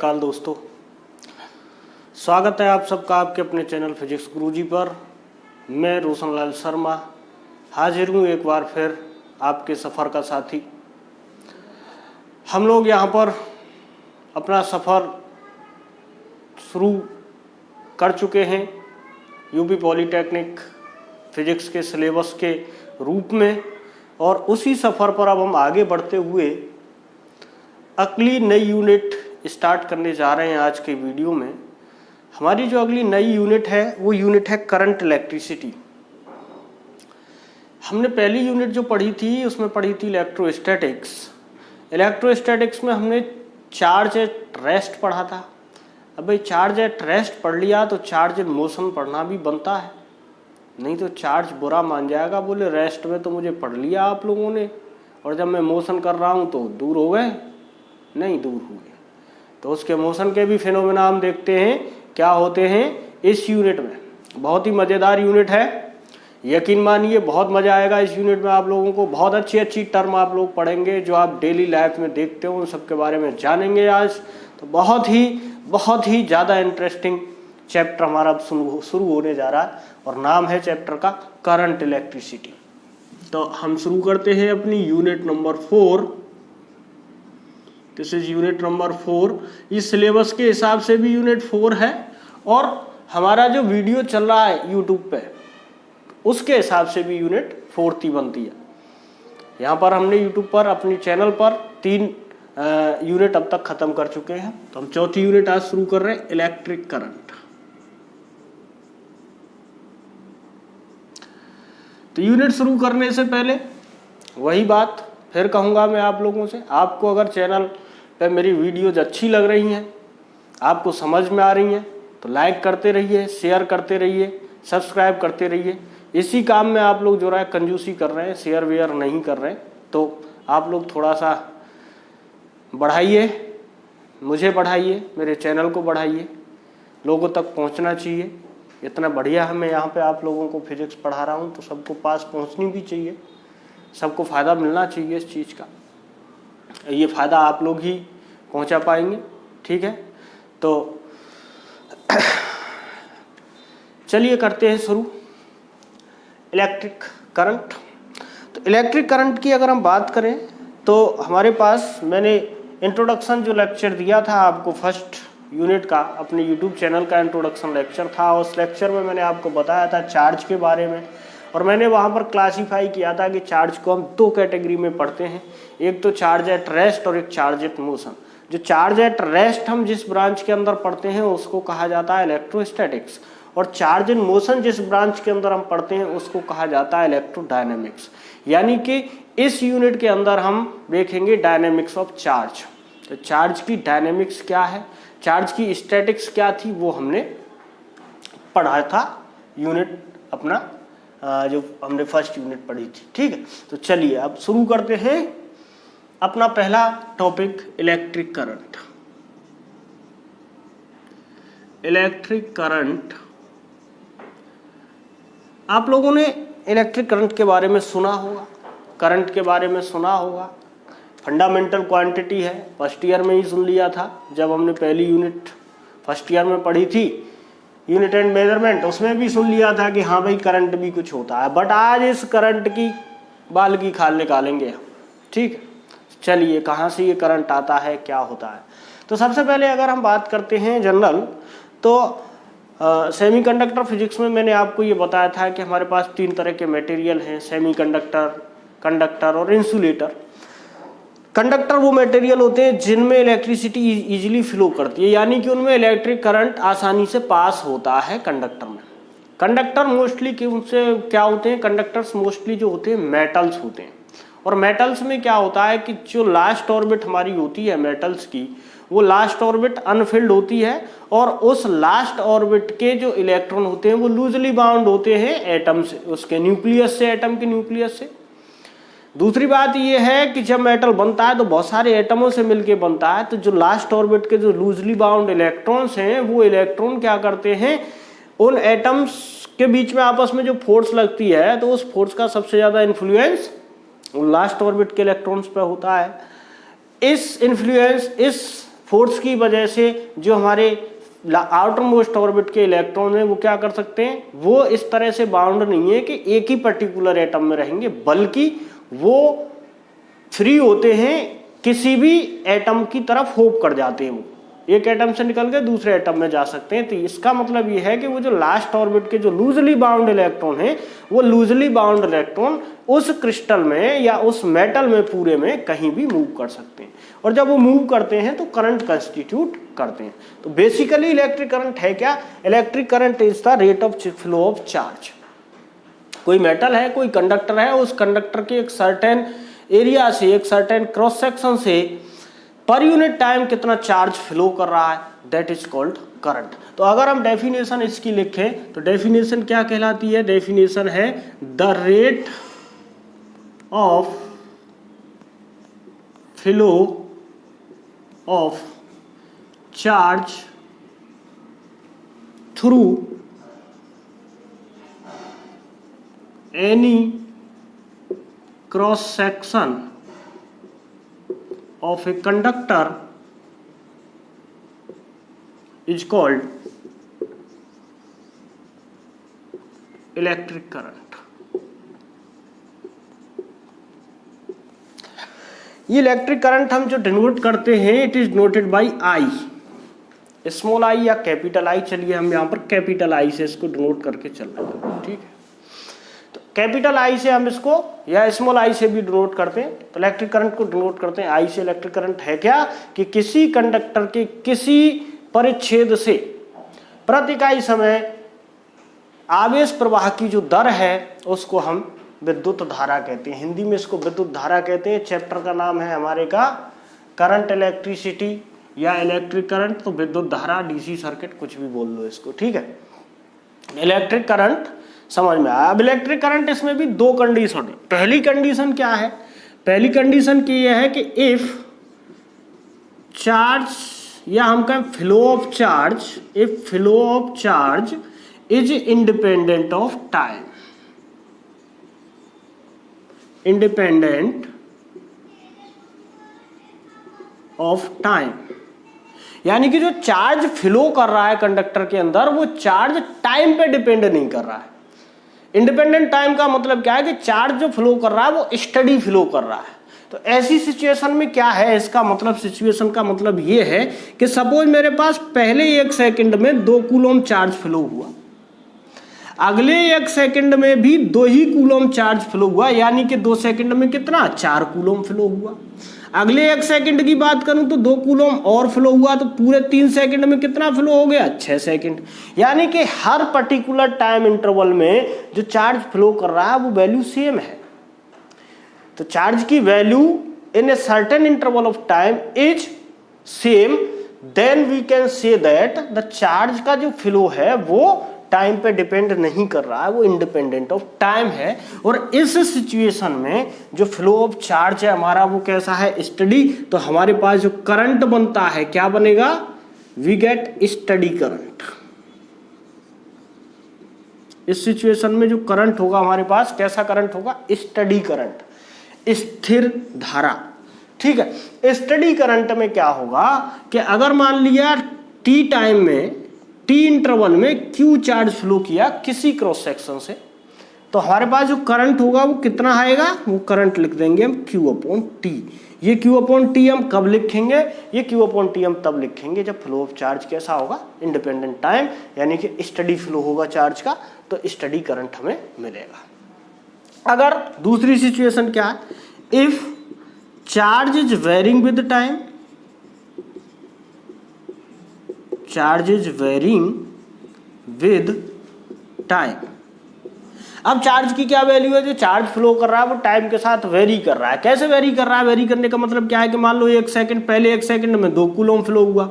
अकाल दोस्तों, स्वागत है आप सबका आपके अपने चैनल फिजिक्स गुरुजी पर। मैं रोशनलाल शर्मा हाजिर हूँ एक बार फिर आपके सफ़र का साथी। हम लोग यहाँ पर अपना सफ़र शुरू कर चुके हैं यूपी पॉलीटेक्निक फिजिक्स के सिलेबस के रूप में, और उसी सफ़र पर अब हम आगे बढ़ते हुए अगली नई यूनिट स्टार्ट करने जा रहे हैं। आज के वीडियो में हमारी जो अगली नई यूनिट है वो यूनिट है करंट इलेक्ट्रिसिटी। हमने पहली यूनिट जो पढ़ी थी उसमें पढ़ी थी इलेक्ट्रोस्टैटिक्स। इलेक्ट्रोस्टैटिक्स में हमने चार्ज एट रेस्ट पढ़ा था। अब भाई चार्ज एट रेस्ट पढ़ लिया तो चार्ज इन मोशन पढ़ना भी बनता है, नहीं तो चार्ज बुरा मान जाएगा, बोले रेस्ट में तो मुझे पढ़ लिया आप लोगों ने और जब मैं मोशन कर रहा हूँ तो दूर हो गए। नहीं दूर हुए, तो उसके मोशन के भी फिनोमेना हम देखते हैं क्या होते हैं इस यूनिट में। बहुत ही मज़ेदार यूनिट है, यकीन मानिए बहुत मज़ा आएगा इस यूनिट में। आप लोगों को बहुत अच्छी अच्छी टर्म आप लोग पढ़ेंगे जो आप डेली लाइफ में देखते हो, उन सब के बारे में जानेंगे आज। तो बहुत ही ज़्यादा इंटरेस्टिंग चैप्टर हमारा अब शुरू होने जा रहा है और नाम है चैप्टर का करंट इलेक्ट्रिसिटी। तो हम शुरू करते हैं अपनी unit number 4। This is unit number 4। इस सिलेबस के हिसाब से भी यूनिट 4 है और हमारा जो वीडियो चल रहा है यूट्यूब पे उसके हिसाब से भी यूनिट 4 बनती है। यहाँ पर हमने यूट्यूब पर अपनी चैनल पर 3 यूनिट अब तक खत्म कर चुके हैं, तो हम 4थी यूनिट आज शुरू कर रहे हैं, इलेक्ट्रिक करंट। तो यूनिट शुरू करने से पहले वही बात फिर कहूँगा मैं आप लोगों से, आपको अगर चैनल पे मेरी वीडियोज अच्छी लग रही हैं, आपको समझ में आ रही हैं, तो लाइक करते रहिए, शेयर करते रहिए, सब्सक्राइब करते रहिए। इसी काम में आप लोग जो है कंजूसी कर रहे हैं, शेयर वेयर नहीं कर रहे हैं, तो आप लोग थोड़ा सा बढ़ाइए, मुझे बढ़ाइए, मेरे चैनल को बढ़ाइए, लोगों तक पहुंचना चाहिए। इतना बढ़िया है मैं यहाँ पे आप लोगों को फिजिक्स पढ़ा रहा हूँ तो सबको पास पहुँचनी भी चाहिए, सबको फ़ायदा मिलना चाहिए इस चीज़ का। ये फ़ायदा आप लोग ही पहुँचा पाएंगे, ठीक है। तो चलिए करते हैं शुरू इलेक्ट्रिक करंट। तो इलेक्ट्रिक करंट की अगर हम बात करें तो हमारे पास मैंने इंट्रोडक्शन जो लेक्चर दिया था आपको फर्स्ट यूनिट का, अपने यूट्यूब चैनल का इंट्रोडक्शन लेक्चर था। उस लेक्चर में मैंने आपको बताया था चार्ज के बारे में, और मैंने वहाँ पर क्लासीफाई किया था कि चार्ज को हम 2 कैटेगरी में पढ़ते हैं, एक तो चार्ज एट रेस्ट और एक चार्ज एट मोशन। जो चार्ज एट रेस्ट हम जिस ब्रांच के अंदर पढ़ते हैं उसको कहा जाता है इलेक्ट्रोस्टैटिक्स, और चार्ज इन मोशन जिस ब्रांच के अंदर हम पढ़ते हैं उसको कहा जाता है इलेक्ट्रोडायनेमिक्स। यानी कि इस यूनिट के अंदर हम देखेंगे डायनेमिक्स ऑफ चार्ज। तो चार्ज की डायनेमिक्स क्या है, चार्ज की स्टैटिक्स क्या थी, वो हमने पढ़ा था यूनिट अपना जो हमने फर्स्ट यूनिट पढ़ी थी, ठीक है। तो चलिए अब शुरू करते हैं अपना पहला topic, electric current. Electric current, आप लोगों ने इलेक्ट्रिक करंट के बारे में सुना होगा, करंट के बारे में सुना होगा। फंडामेंटल क्वांटिटी है, फर्स्ट ईयर में ही सुन लिया था जब हमने पहली यूनिट फर्स्ट ईयर में पढ़ी थी, यूनिट एंड मेजरमेंट, उसमें भी सुन लिया था कि हाँ भाई करंट भी कुछ होता है। बट आज इस करंट की बाल की खाल निकालेंगे हम, ठीक है। चलिए कहाँ से ये करंट आता है, क्या होता है। तो सबसे पहले अगर हम बात करते हैं जनरल, तो सेमीकंडक्टर फिजिक्स में मैंने आपको ये बताया था कि हमारे पास 3 तरह के मटेरियल हैं, सेमीकंडक्टर, कंडक्टर और इंसुलेटर। कंडक्टर वो मटेरियल होते हैं जिनमें इलेक्ट्रिसिटी इजीली फ्लो करती है, यानी कि उनमें इलेक्ट्रिक करंट आसानी से पास होता है कंडक्टर में। कंडक्टर मोस्टली उनसे क्या होते हैं, कंडक्टर्स मोस्टली जो होते हैं मेटल्स होते हैं, और मेटल्स में क्या होता है कि जो लास्ट ऑर्बिट हमारी होती है मेटल्स की, वो लास्ट ऑर्बिट अनफिल्ड होती है, और उस लास्ट ऑर्बिट के जो इलेक्ट्रॉन होते हैं वो लूजली बाउंड होते हैं एटम से, उसके न्यूक्लियस से, एटम के न्यूक्लियस से। दूसरी बात ये है कि जब मेटल बनता है तो बहुत सारे एटमों से मिलके बनता है, तो जो लास्ट ऑर्बिट के जो लूजली बाउंड इलेक्ट्रॉन्स हैं वो इलेक्ट्रॉन क्या करते हैं, उन एटम्स के बीच में आपस में जो फोर्स लगती है तो उस फोर्स का सबसे ज़्यादा इन्फ्लुएंस लास्ट ऑर्बिट के इलेक्ट्रॉन्स पर होता है। इस इन्फ्लुएंस, इस फोर्स की वजह से जो हमारे आउटर मोस्ट ऑर्बिट के इलेक्ट्रॉन हैं वो क्या कर सकते हैं, वो इस तरह से बाउंड नहीं है कि एक ही पर्टिकुलर एटम में रहेंगे, बल्कि वो फ्री होते हैं, किसी भी एटम की तरफ होप कर जाते हैं, वो एक एटम से निकल के दूसरे एटम में जा सकते हैं। तो इसका मतलब ये है कि वो जो लास्ट ऑर्बिट के जो लूजली बाउंड इलेक्ट्रॉन है, वो लूजली बाउंड इलेक्ट्रॉन उस क्रिस्टल में या उस मेटल में पूरे में कहीं भी मूव कर सकते हैं, और जब वो मूव करते हैं तो करंट कंस्टिट्यूट करते हैं। तो बेसिकली इलेक्ट्रिक करंट है क्या? Electric current is the rate of flow of charge. कोई मेटल है, कोई कंडक्टर है, उस कंडक्टर के एक सर्टेन एरिया से, एक सर्टेन क्रॉस सेक्शन से पर यूनिट टाइम कितना चार्ज फ्लो कर रहा है, दैट इज कॉल्ड करंट। तो अगर हम डेफिनेशन इसकी लिखें तो डेफिनेशन क्या कहलाती है? डेफिनेशन है the rate of flow of charge through any cross section of a conductor is called electric current। ये इलेक्ट्रिक करंट हम जो डिनोट करते हैं, it is noted bye I, small I या कैपिटल आई। चलिए हम यहाँ पर कैपिटल आई से इसको डिनोट करके चल रहे हैं, ठीक है। कैपिटल आई से हम इसको या स्मॉल आई से भी डिनोट करते हैं। तो इलेक्ट्रिक करंट को डिनोट करते हैं आई से। इलेक्ट्रिक करंट है क्या कि किसी कंडक्टर के किसी परिच्छेद से प्रति इकाई समय आवेश प्रवाह की जो दर है उसको हम विद्युत धारा कहते हैं। हिंदी में इसको विद्युत धारा कहते हैं। चैप्टर का नाम है हमारे का करंट इलेक्ट्रिसिटी या इलेक्ट्रिक करंट। तो विद्युत धारा, डीसी सर्किट, कुछ भी बोल लो इसको, ठीक है। इलेक्ट्रिक करंट समझ में आया। अब इलेक्ट्रिक करंट, इसमें भी दो कंडीशन है। पहली कंडीशन क्या है? पहली कंडीशन की यह है कि इफ चार्ज, या हम कहें flow of charge, if flow of charge is independent of time, independent of time, यानी कि जो चार्ज फ्लो कर रहा है कंडक्टर के अंदर, वो चार्ज टाइम पे डिपेंड नहीं कर रहा है। इंडिपेंडेंट टाइम का मतलब क्या है कि चार्ज जो फ्लो कर रहा है वो स्टडी फ्लो कर रहा है। तो ऐसी सिचुएशन में क्या है, इसका मतलब, सिचुएशन का मतलब ये है कि सपोज मेरे पास पहले 1 सेकंड में 2 कूलम चार्ज फ्लो हुआ, अगले 1 सेकंड में भी 2 ही कूलम चार्ज फ्लो हुआ, यानी कि 2 सेकंड में कितना, 4 कूलम फ्लो हुआ। अगले 1 सेकंड की बात करूं तो 2 कूलम और फ्लो हुआ, तो पूरे 3 सेकंड में कितना फ्लो हो गया, 6 सेकंड। यानी कि हर पर्टिकुलर टाइम इंटरवल में जो चार्ज फ्लो कर रहा है वो वैल्यू सेम है। तो चार्ज की value in a certain interval of time is same, then we can say that the charge का जो फ्लो है वो टाइम पे डिपेंड नहीं कर रहा है, वो इंडिपेंडेंट ऑफ टाइम है। और इस सिचुएशन में जो फ्लो ऑफ चार्ज है हमारा वो कैसा है, स्टडी। तो हमारे पास जो करंट बनता है क्या बनेगा, वी गेट स्टडी करंट। इस सिचुएशन में जो करंट होगा हमारे पास, कैसा करंट होगा, स्टडी करंट, स्थिर धारा, ठीक है। स्टडी करंट में क्या होगा कि अगर मान लिया टी टाइम में, टी इंटरवल में क्यू चार्ज फ्लो किया किसी क्रॉस सेक्शन से, तो हमारे पास जो करंट होगा वो कितना आएगा, वो करंट लिख देंगे हम Q अपॉन टी। ये Q अपॉन टी हम कब लिखेंगे, ये Q अपॉन टी हम तब लिखेंगे जब फ्लो ऑफ चार्ज कैसा होगा, इंडिपेंडेंट टाइम, यानी कि स्टडी फ्लो होगा चार्ज का, तो स्टडी करंट हमें मिलेगा। अगर दूसरी सिचुएशन क्या है, if charge is varying with time, charge is varying with time. अब चार्ज की क्या वैल्यू है, जो चार्ज फ्लो कर रहा है वो टाइम के साथ वेरी कर रहा है। कैसे वेरी कर रहा है, वेरी करने का मतलब क्या है कि मान लो 1 सेकंड, पहले 1 सेकंड में 2 कूलम फ्लो हुआ,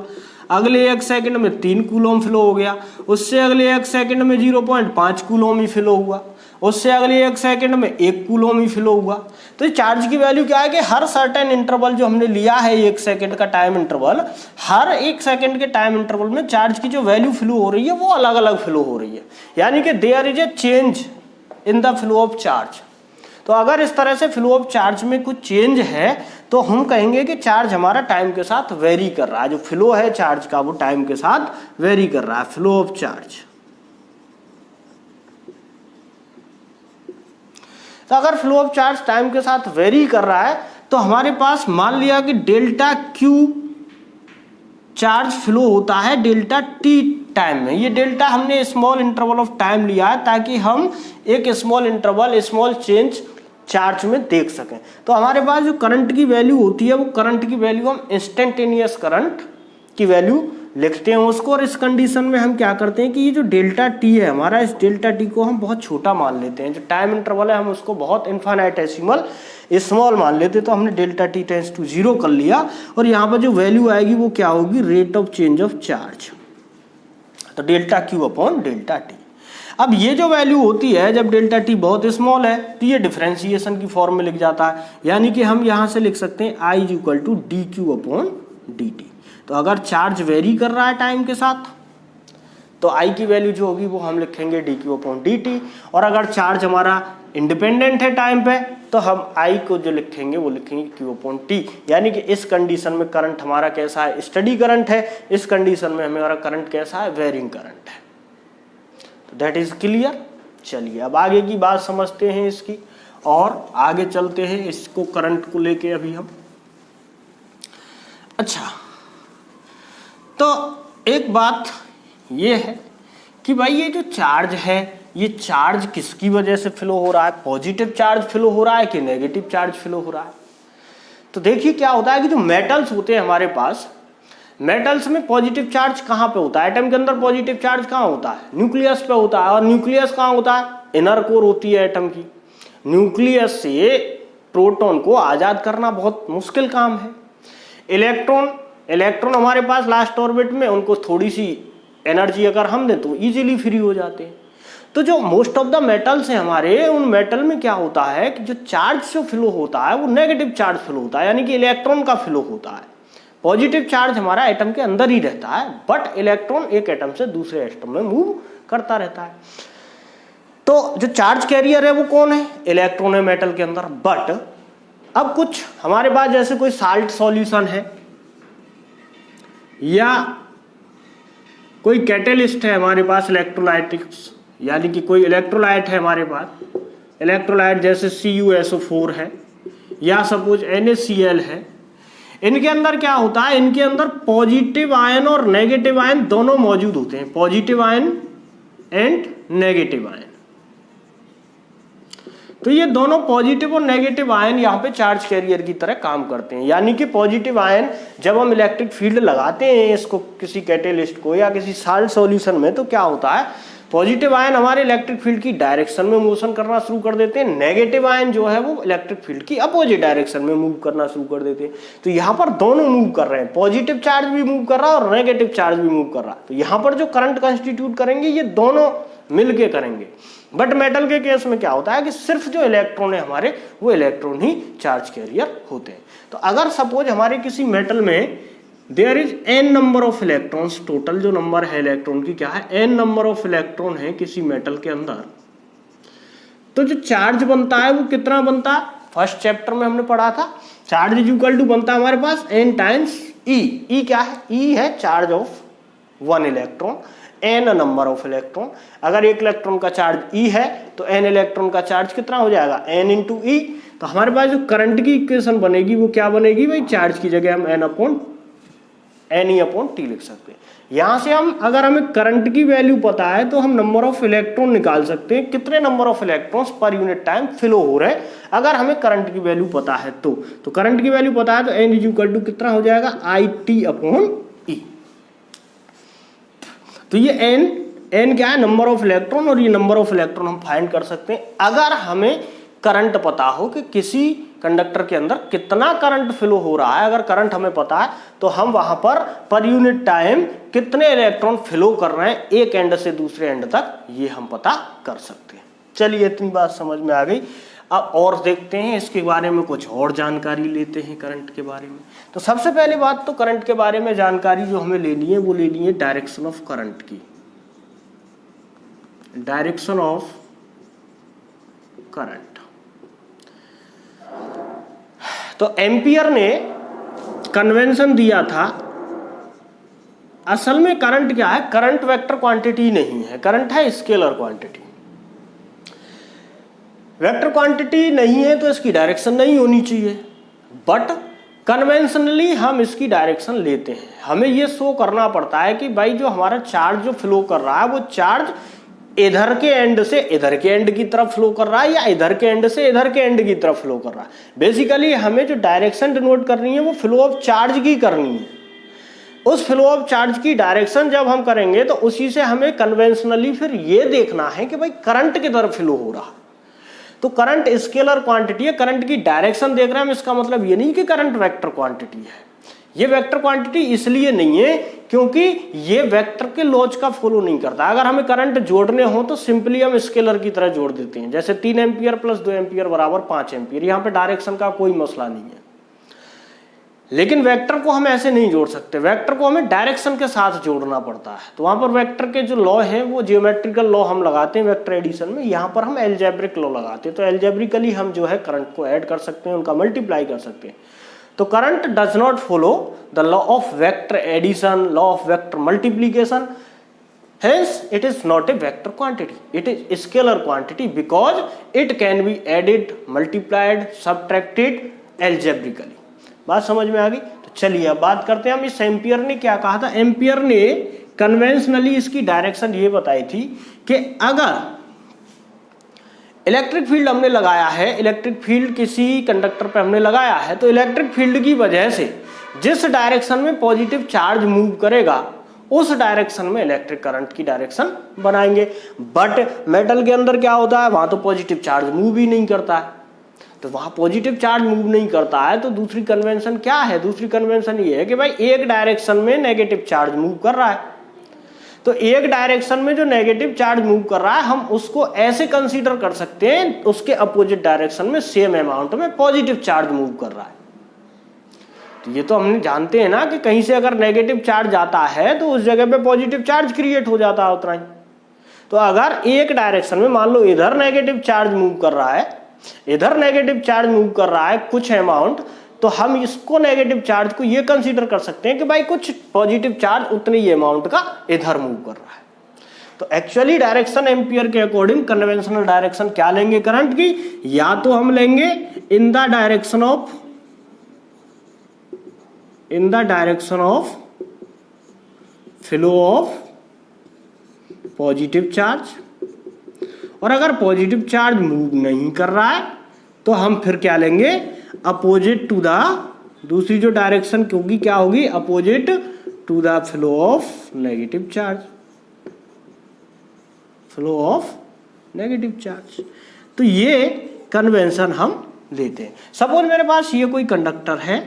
अगले 1 सेकंड में 3 कूलम फ्लो हो गया, उससे अगले 1 सेकंड में 0.5 कूलम ही फ्लो हुआ, उससे अगले 1 सेकंड में 1 कूलम ही फ्लो हुआ। तो चार्ज की वैल्यू क्या है कि हर सर्टेन इंटरवल जो हमने लिया है 1 सेकंड का टाइम इंटरवल, हर 1 सेकंड के टाइम इंटरवल में चार्ज की जो वैल्यू फ्लो हो रही है वो अलग अलग फ्लो हो रही है, यानी कि there is a change in the flow of charge. तो अगर इस तरह से फ्लो ऑफ चार्ज में कुछ चेंज है तो हम कहेंगे कि चार्ज हमारा टाइम के साथ वेरी कर रहा है, जो फ्लो है चार्ज का वो टाइम के साथ वेरी कर रहा है, फ्लो ऑफ चार्ज। तो अगर फ्लो ऑफ चार्ज टाइम के साथ वेरी कर रहा है तो हमारे पास मान लिया कि डेल्टा क्यू चार्ज फ्लो होता है डेल्टा टी टाइम में। ये डेल्टा हमने स्मॉल इंटरवल ऑफ टाइम लिया है ताकि हम एक small interval small change charge में देख सकें। तो हमारे पास जो करंट की वैल्यू होती है वो करंट की वैल्यू हम इंस्टेंटेनियस करंट की वैल्यू लिखते हैं उसको, और इस कंडीशन में हम क्या करते हैं कि ये जो डेल्टा टी है हमारा, इस डेल्टा टी को हम बहुत छोटा मान लेते हैं। जो टाइम इंटरवल है हम उसको बहुत इन्फिनिटेसिमल स्मॉल मान लेते हैं। तो हमने डेल्टा टी टेंड्स टू 0 कर लिया और यहाँ पर जो वैल्यू आएगी वो क्या होगी, rate of change of charge. तो delta Q upon delta T. अब ये जो वैल्यू होती है जब डेल्टा टी बहुत स्मॉल है तो ये डिफरेंशिएशन की फॉर्म में लिख जाता है, यानी कि हम यहाँ से लिख सकते हैं I is equal to D Q upon D T. तो अगर चार्ज वेरी कर रहा है टाइम के साथ तो आई की वैल्यू जो होगी वो हम लिखेंगे D Q upon D T, और अगर चार्ज हमारा इंडिपेंडेंट है टाइम पे तो हम आई को जो लिखेंगे वो लिखेंगे क्यू अपॉन टी। यानी कि इस कंडीशन में करंट हमारा कैसा है, स्टडी करंट है, इस कंडीशन में हमारा करंट कैसा है, वेरिंग करंट है। तो दैट इज क्लियर। चलिए अब आगे की बात समझते हैं इसकी और आगे चलते हैं इसको करंट को लेके अभी हम। अच्छा, तो एक बात ये है कि भाई ये जो चार्ज है ये चार्ज किसकी वजह से फ्लो हो रहा है, पॉजिटिव चार्ज फ्लो हो रहा है कि नेगेटिव चार्ज फ्लो हो रहा है। तो देखिए क्या होता है कि जो मेटल्स होते हैं हमारे पास, मेटल्स में पॉजिटिव चार्ज कहाँ पे होता है, एटम के अंदर पॉजिटिव चार्ज कहाँ होता है, न्यूक्लियस पे होता है। और न्यूक्लियस कहाँ होता है, इनर कोर होती है एटम की। न्यूक्लियस से प्रोटॉन को आजाद करना बहुत मुश्किल काम है। इलेक्ट्रॉन हमारे पास लास्ट ऑर्बिट में, उनको थोड़ी सी एनर्जी अगर हम दें तो इजीली फ्री हो जाते हैं। तो जो मोस्ट ऑफ द मेटल्स हैं हमारे, उन मेटल में क्या होता है कि जो चार्ज जो फ्लो होता है वो नेगेटिव चार्ज फ्लो होता है, यानी कि इलेक्ट्रॉन का फ्लो होता है। पॉजिटिव चार्ज हमारा एटम के अंदर ही रहता है, बट इलेक्ट्रॉन एक एटम से दूसरे एटम में मूव करता रहता है। तो जो चार्ज कैरियर है वो कौन है, इलेक्ट्रॉन है मेटल के अंदर। बट अब कुछ हमारे पास जैसे कोई साल्ट सॉल्यूशन है या कोई कैटेलिस्ट है हमारे पास, इलेक्ट्रोलाइटिक्स, यानी कि कोई इलेक्ट्रोलाइट है हमारे पास, इलेक्ट्रोलाइट जैसे CuSO4 है या सपोज NaCl है। इनके अंदर क्या होता है, इनके अंदर पॉजिटिव आयन और नेगेटिव आयन दोनों मौजूद होते हैं, positive ion and negative ion. तो ये दोनों पॉजिटिव और नेगेटिव आयन यहाँ पे चार्ज कैरियर की तरह काम करते हैं। यानी कि पॉजिटिव आयन जब हम इलेक्ट्रिक फील्ड लगाते हैं इसको किसी कैटेलिस्ट को या किसी साल्ट सॉल्यूशन में, तो क्या होता है, पॉजिटिव आयन हमारे इलेक्ट्रिक फील्ड की डायरेक्शन में मोशन करना शुरू कर देते हैं, नेगेटिव आयन जो है वो इलेक्ट्रिक फील्ड की अपोजिट डायरेक्शन में मूव करना शुरू कर देते हैं। तो यहाँ पर दोनों मूव कर रहे हैं, पॉजिटिव चार्ज भी मूव कर रहा है और नेगेटिव चार्ज भी मूव कर रहा है। तो यहाँ पर जो करंट कंस्टिट्यूट करेंगे ये दोनों मिलके करेंगे। बट मेटल के केस में क्या होता है कि सिर्फ जो इलेक्ट्रॉन है हमारे, वो इलेक्ट्रॉन ही चार्ज कैरियर होते हैं। तो अगर सपोज हमारे किसी मेटल में there is n number of electrons, total जो नंबर है इलेक्ट्रॉन की क्या है, n नंबर ऑफ इलेक्ट्रॉन है किसी मेटल के अंदर, तो जो चार्ज बनता है वो कितना बनता है, फर्स्ट चैप्टर में हमने पढ़ा था, चार्ज इज इक्वल टू बनता है हमारे पास n टाइम्स E। E क्या है, E है charge of one electron, n number of electron. अगर एक इलेक्ट्रॉन का चार्ज E है तो n इलेक्ट्रॉन का चार्ज कितना हो जाएगा, n इंटू E। तो हमारे पास जो करंट की इक्वेशन बनेगी वो क्या बनेगी भाई, चार्ज की जगह हम n upon E upon T लिख सकते हैं। यहाँ से हम, अगर हमें करंट की वैल्यू पता है तो हम नंबर ऑफ इलेक्ट्रॉन निकाल सकते हैं, कितने number of electrons per unit time flow हो रहे हैं, अगर हमें करंट की वैल्यू पता है तो करंट की वैल्यू पता है तो n इज इक्वल टू कितना हो जाएगा, IT अपॉन E। तो ये n क्या है, नंबर ऑफ इलेक्ट्रॉन, और ये नंबर ऑफ इलेक्ट्रॉन हम फाइंड कर सकते हैं अगर हमें करंट पता हो कि किसी कंडक्टर के अंदर कितना करंट फ्लो हो रहा है। अगर करंट हमें पता है तो हम वहां पर यूनिट टाइम कितने इलेक्ट्रॉन फ्लो कर रहे हैं एक एंड से दूसरे एंड तक, ये हम पता कर सकते हैं। चलिए इतनी बात समझ में आ गई। अब और देखते हैं इसके बारे में, कुछ और जानकारी लेते हैं करंट के बारे में। तो सबसे पहली बात तो करंट के बारे में जानकारी जो हमें लेनी है वो लेनी है डायरेक्शन ऑफ करंट की, डायरेक्शन ऑफ करंट। तो एम्पियर ने कन्वेंशन दिया था, असल में करंट क्या है, करंट वेक्टर क्वांटिटी नहीं है, करंट है स्केलर क्वांटिटी। वेक्टर क्वांटिटी नहीं है तो इसकी डायरेक्शन नहीं होनी चाहिए, बट कन्वेंशनली हम इसकी डायरेक्शन लेते हैं। हमें ये शो करना पड़ता है कि भाई जो हमारा चार्ज जो फ्लो कर रहा है वो चार्ज इधर के एंड से इधर के एंड की तरफ फ्लो कर रहा है या इधर के एंड से इधर के एंड की तरफ फ्लो कर रहा है। बेसिकली हमें जो डायरेक्शन डिनोट करनी है वो फ्लो ऑफ चार्ज की करनी है। उस फ्लो ऑफ चार्ज की डायरेक्शन जब हम करेंगे तो उसी से हमें कन्वेंशनली फिर ये देखना है कि भाई करंट की तरफ फ्लो हो रहा है। तो करंट स्केलर क्वांटिटी है, करंट की डायरेक्शन देख रहे हैं हम, इसका मतलब ये नहीं कि करंट वेक्टर क्वांटिटी है। ये वेक्टर क्वांटिटी इसलिए नहीं है क्योंकि ये वेक्टर के लॉज का फॉलो नहीं करता। अगर हमें करंट जोड़ने हो तो सिंपली हम स्केलर की तरह जोड़ देते हैं, जैसे 3 एम्पियर प्लस 2 एम्पियर बराबर 5 एम्पियर। यहाँ पे डायरेक्शन का कोई मसला नहीं है। लेकिन वेक्टर को हम ऐसे नहीं जोड़ सकते, वेक्टर को हमें डायरेक्शन के साथ जोड़ना पड़ता है। तो वहां पर वेक्टर के जो लॉ है वो जियोमेट्रिकल लॉ हम लगाते हैं वेक्टर एडिशन में, यहाँ पर हम एल्जेब्रिक लॉ लगाते हैं। तो एल्जेब्रिकली हम जो है करंट को ऐड कर सकते हैं, उनका मल्टीप्लाई कर सकते हैं। तो current does not follow the law of vector addition, law of vector multiplication, hence it is not a vector quantity, it is a scalar quantity because it can be added, multiplied, subtracted algebraically। बात समझ में आ गई? तो चलिए अब बात करते हैं हम इस एम्पियर ने क्या कहा था। एम्पियर ने कन्वेंशनली इसकी डायरेक्शन ये बताई थी कि अगर इलेक्ट्रिक फील्ड हमने लगाया है, इलेक्ट्रिक फील्ड किसी कंडक्टर पे हमने लगाया है, तो इलेक्ट्रिक फील्ड की वजह से जिस डायरेक्शन में पॉजिटिव चार्ज मूव करेगा उस डायरेक्शन में इलेक्ट्रिक करंट की डायरेक्शन बनाएंगे। बट मेटल के अंदर क्या होता है, वहां तो पॉजिटिव चार्ज मूव ही नहीं करता है। तो वहां पॉजिटिव चार्ज मूव नहीं करता है तो दूसरी कन्वेंशन क्या है, दूसरी कन्वेंशन ये है कि भाई एक डायरेक्शन में नेगेटिव चार्ज मूव कर रहा है। तो एक डायरेक्शन में जो नेगेटिव चार्ज मूव कर रहा है हम उसको ऐसे कंसीडर कर सकते हैं, उसके अपोजिट डायरेक्शन में सेम अमाउंट में पॉजिटिव चार्ज मूव कर रहा है। तो ये तो हमने जानते हैं ना कि कहीं से अगर नेगेटिव चार्ज आता है तो उस जगह पे पॉजिटिव चार्ज क्रिएट हो जाता है उतना ही। तो अगर एक डायरेक्शन में मान लो इधर नेगेटिव चार्ज मूव कर रहा है, इधर नेगेटिव चार्ज मूव कर रहा है कुछ अमाउंट, तो हम इसको नेगेटिव चार्ज को ये कंसीडर कर सकते हैं कि भाई कुछ पॉजिटिव चार्ज उतने ही अमाउंट का इधर मूव कर रहा है। तो एक्चुअली डायरेक्शन एम्पियर के अकॉर्डिंग कन्वेंशनल डायरेक्शन क्या लेंगे करंट की, या तो हम लेंगे in the direction of flow of positive charge, और अगर पॉजिटिव चार्ज मूव नहीं कर रहा है तो हम फिर क्या लेंगे, अपोजिट टू द, दूसरी जो डायरेक्शन होगी क्या होगी, opposite to the flow of negative charge, flow of negative charge. तो ये कन्वेंशन हम लेते हैं। सपोज मेरे पास ये कोई कंडक्टर है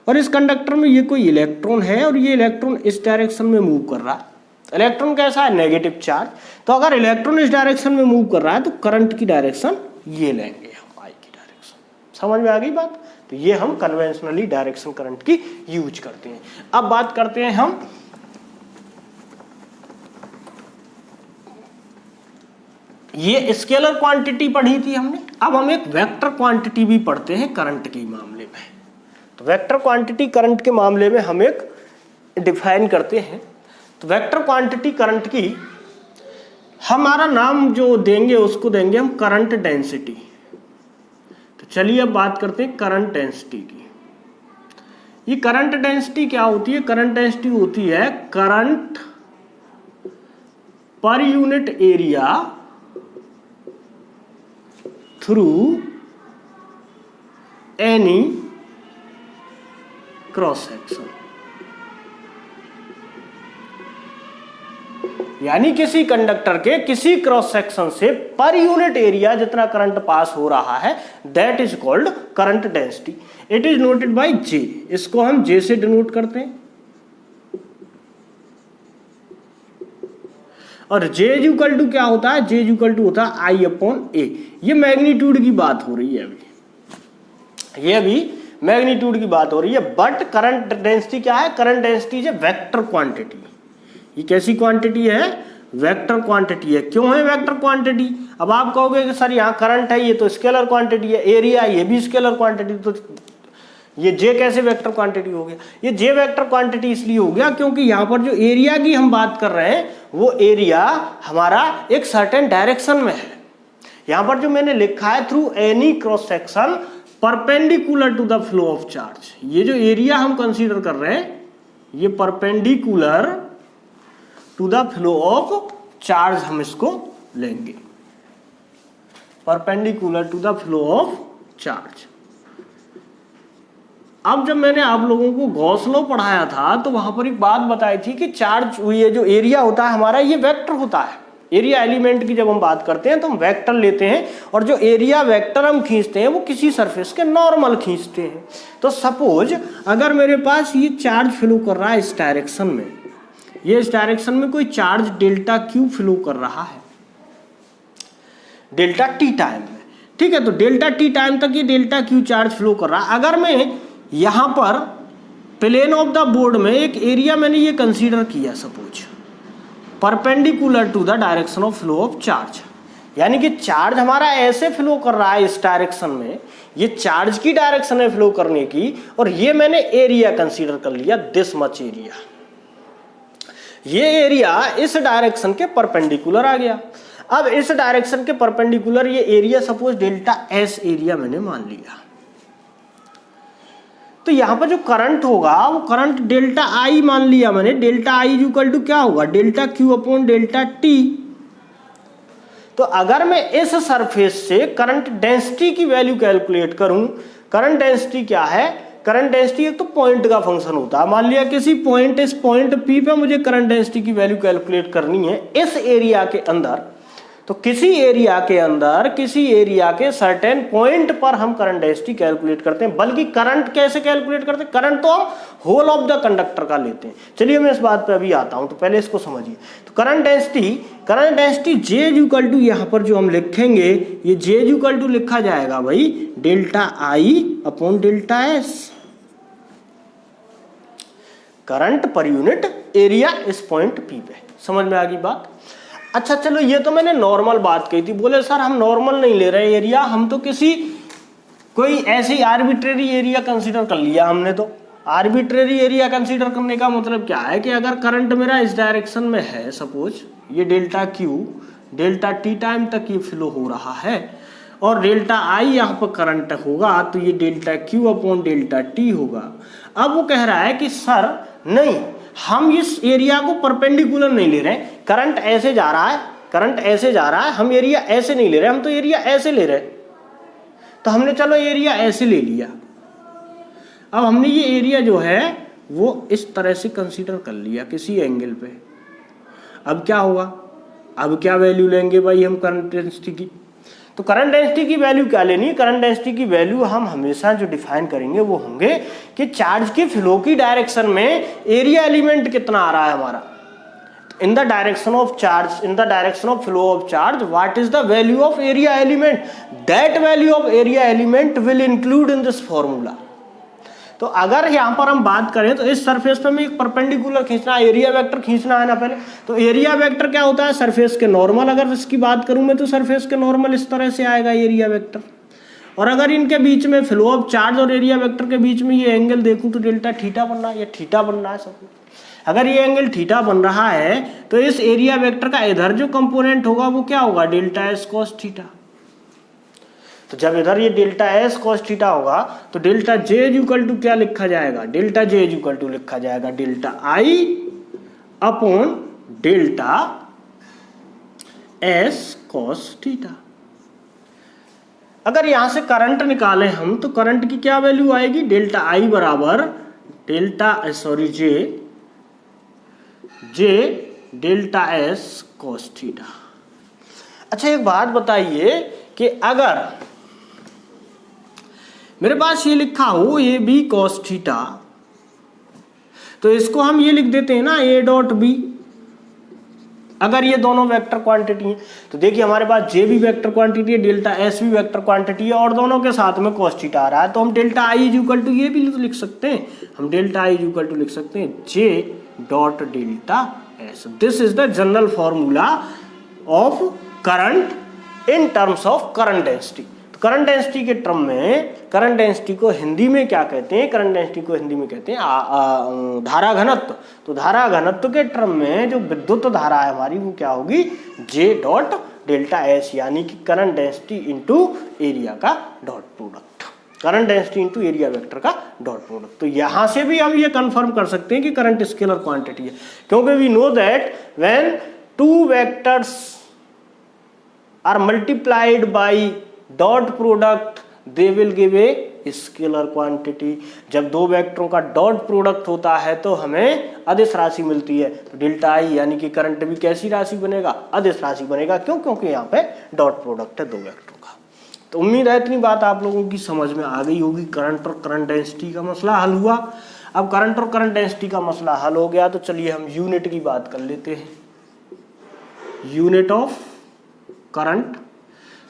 और इस कंडक्टर में ये कोई इलेक्ट्रॉन है और ये इलेक्ट्रॉन इस डायरेक्शन में मूव कर रहा है। इलेक्ट्रॉन कैसा है, नेगेटिव चार्ज। तो अगर इलेक्ट्रॉन इस डायरेक्शन में मूव कर रहा है तो करंट की डायरेक्शन ये लेंगे हम, आई की डायरेक्शन। समझ में आ गई बात? तो ये हम कन्वेंशनली डायरेक्शन करंट की यूज करते हैं। अब बात करते हैं हम ये स्केलर क्वांटिटी पढ़ी थी हमने, अब हम एक वेक्टर क्वांटिटी भी पढ़ते हैं करंट के मामले में। तो वेक्टर क्वांटिटी करंट के मामले में हम एक डिफाइन करते हैं। तो वेक्टर क्वांटिटी करंट की हमारा नाम जो देंगे उसको देंगे हम करंट डेंसिटी। तो चलिए अब बात करते हैं करंट डेंसिटी की। ये करंट डेंसिटी क्या होती है, करंट डेंसिटी होती है current per unit area through any cross section. यानी किसी कंडक्टर के किसी क्रॉस सेक्शन से पर यूनिट एरिया जितना करंट पास हो रहा है that is called current density. It is noted by J, इसको हम जे से डिनोट करते हैं। और जे इक्वल टू क्या होता है, जे इक्वल टू होता है आई अपॉन ए। ये मैग्नीट्यूड की बात हो रही है अभी, ये अभी मैग्नीट्यूड की बात हो रही है। बट करंट डेंसिटी क्या है, current density is a vector quantity. ये कैसी क्वांटिटी है, वेक्टर क्वांटिटी है। क्यों है वेक्टर क्वांटिटी? अब आप कहोगे कि सर यहाँ करंट है, ये तो स्केलर क्वांटिटी है, एरिया ये भी स्केलर क्वांटिटी, तो ये जे कैसे वेक्टर क्वांटिटी हो गया? ये जे वेक्टर क्वांटिटी इसलिए हो गया क्योंकि यहाँ पर जो एरिया की हम बात कर रहे हैं वो एरिया हमारा एक सर्टेन डायरेक्शन में है। यहाँ पर जो मैंने लिखा है through any cross section perpendicular to the flow of charge, ये जो एरिया हम कंसीडर कर रहे हैं ये perpendicular to the flow of charge हम इसको लेंगे, perpendicular to the flow of charge. अब जब मैंने आप लोगों को गॉस लॉ पढ़ाया था तो वहां पर एक बात बताई थी कि चार्ज, ये जो एरिया होता है हमारा ये वेक्टर होता है। एरिया एलिमेंट की जब हम बात करते हैं तो हम वेक्टर लेते हैं और जो एरिया वेक्टर हम खींचते हैं वो किसी सरफेस के नॉर्मल खींचते हैं। तो सपोज अगर मेरे पास ये चार्ज फ्लो कर रहा है इस डायरेक्शन में, ये इस डायरेक्शन में कोई चार्ज डेल्टा क्यू फ्लो कर रहा है डेल्टा टी टाइम में, ठीक है, तो डेल्टा टी टाइम तक ये डेल्टा क्यू चार्ज फ्लो कर रहा है। अगर मैं यहां पर प्लेन ऑफ द बोर्ड में एक एरिया मैंने ये कंसीडर किया suppose perpendicular to the direction of flow of charge, यानी कि चार्ज हमारा ऐसे फ्लो कर रहा है इस डायरेक्शन में, ये चार्ज की डायरेक्शन में फ्लो करने की, और ये मैंने एरिया कंसीडर कर लिया दिस मच एरिया, ये एरिया इस डायरेक्शन के परपेंडिकुलर आ गया। अब इस डायरेक्शन के परपेंडिकुलर ये area suppose delta S area मैंने मान लिया, तो यहां पर जो करंट होगा वो करंट डेल्टा आई मान लिया मैंने, डेल्टा आई इक्वल टू क्या होगा delta Q upon delta T. तो अगर मैं इस सरफेस से करंट डेंसिटी की वैल्यू कैलकुलेट करूं, करंट डेंसिटी क्या है, करंट डेंसिटी एक तो पॉइंट का फंक्शन होता है, मान लिया किसी पॉइंट, इस पॉइंट पी पे मुझे करंट डेंसिटी की वैल्यू कैलकुलेट करनी है इस एरिया के अंदर, तो किसी एरिया के अंदर किसी एरिया के सर्टेन पॉइंट पर हम करंट डेंसिटी कैलकुलेट करते हैं। बल्कि करंट कैसे कैलकुलेट करते हैं, करंट तो हम होल ऑफ द कंडक्टर का लेते हैं। चलिए मैं इस बात पे अभी आता हूं, तो पहले इसको समझिए। तो current density J equal to यहां पर जो हम लिखेंगे ये जे इक्वल टू लिखा जाएगा भाई डेल्टा आई upon delta S, current per unit area इस पॉइंट पी पे। समझ में आ गई बात? अच्छा चलो, ये तो मैंने नॉर्मल बात कही थी। बोले सर हम नॉर्मल नहीं ले रहे एरिया, हम तो किसी कोई ऐसी आर्बिट्रेरी एरिया कंसीडर कर लिया हमने। तो आर्बिट्रेरी एरिया कंसीडर करने का मतलब क्या है कि अगर करंट मेरा इस डायरेक्शन में है, सपोज ये delta Q delta T time तक ये फ्लो हो रहा है और डेल्टा आई यहाँ पर करंट होगा, तो ये delta Q upon delta T होगा। अब वो कह रहा है कि सर नहीं, हम इस एरिया को परपेंडिकुलर नहीं ले रहे, करंट ऐसे जा रहा है, करंट ऐसे जा रहा है, हम एरिया ऐसे नहीं ले रहे, हम तो एरिया ऐसे ले रहे। तो हमने चलो एरिया ऐसे ले लिया। अब हमने ये एरिया जो है वो इस तरह से कंसीडर कर लिया किसी एंगल पे। अब क्या होगा, अब क्या वैल्यू लेंगे भाई हम करंट डेंसिटी की? तो करंट डेंसिटी की वैल्यू क्या लेनी है? करंट डेंसिटी की वैल्यू हम हमेशा जो डिफाइन करेंगे वो होंगे कि चार्ज की फ्लो की डायरेक्शन में एरिया एलिमेंट कितना आ रहा है हमारा, in the direction of charge, in the direction of flow of charge, what is the value of area element, that value of area element will include in this formula. तो अगर यहां पर हम बात करें तो इस सरफेस पे में एक परपेंडिकुलर खींचना है, एरिया वेक्टर खींचना है ना पहले। तो एरिया वेक्टर क्या होता है, सरफेस के नॉर्मल। अगर इसकी बात करूं मैं तो सरफेस के नॉर्मल इस तरह से आएगा एरिया वेक्टर, और अगर इनके बीच में फ्लो ऑफ चार्ज और एरिया वेक्टर के बीच में ये एंगल देखूं तो डेल्टा थीटा बन रहा है, ये थीटा बन रहा है सब। अगर ये एंगल थीटा बन रहा है तो इस एरिया वेक्टर का इधर जो कंपोनेंट होगा वो क्या होगा, डेल्टा एस कॉस थीटा। तो जब इधर ये डेल्टा एस कॉस थीटा होगा तो डेल्टा जे इक्वल टू क्या लिखा जाएगा, डेल्टा जे इक्वल टू लिखा जाएगा डेल्टा आई upon delta S cos theta. अगर यहां से करंट निकालें हम तो करंट की क्या वैल्यू आएगी, डेल्टा आई बराबर delta J delta S cos theta. अच्छा एक बात बताइए कि अगर मेरे पास ये लिखा हो ए बी कॉस थीटा, तो इसको हम ये लिख देते हैं ना ए डॉट बी। अगर ये दोनों वेक्टर क्वांटिटी हैं तो देखिए हमारे पास जे भी वेक्टर क्वांटिटी है, डेल्टा एस भी वेक्टर क्वांटिटी है, और दोनों के साथ में कॉस थीटा आ रहा है, तो हम डेल्टा आई इक्वल टू ये भी लिख सकते हैं, हम डेल्टा आई इक्वल टू लिख सकते हैं J dot delta S. This is the general formula of current in terms of current density. Current density के टर्म में, करंट डेंसिटी को हिंदी में क्या कहते हैं? करंट डेंसिटी को हिंदी में कहते हैं धारा घनत्व। तो धारा घनत्व के टर्म में जो विद्युत धारा है हमारी वो क्या होगी? J डॉट डेल्टा एस, यानी कि करंट डेंसिटी इंटू एरिया का dot product, current density into area vector का डॉट प्रोडक्ट। तो यहां से भी हम ये कंफर्म कर सकते हैं कि करंट स्केलर क्वांटिटी है, क्योंकि we know that when two vectors are multiplied by dot product they will give a scalar quantity. जब दो वेक्टरों का डॉट प्रोडक्ट होता है तो हमें अदिश राशि मिलती है। तो डेल्टा आई यानी कि करंट भी कैसी राशि बनेगा? अदिश राशि बनेगा। क्यों? क्योंकि यहाँ पे डॉट प्रोडक्ट है दो वेक्टरों का। तो उम्मीद है इतनी बात आप लोगों की समझ में आ गई होगी। करंट और करंट डेंसिटी का मसला हल हुआ। अब करंट और करंट डेंसिटी का मसला हल हो गया तो चलिए हम यूनिट की बात कर लेते हैं। यूनिट ऑफ करंट,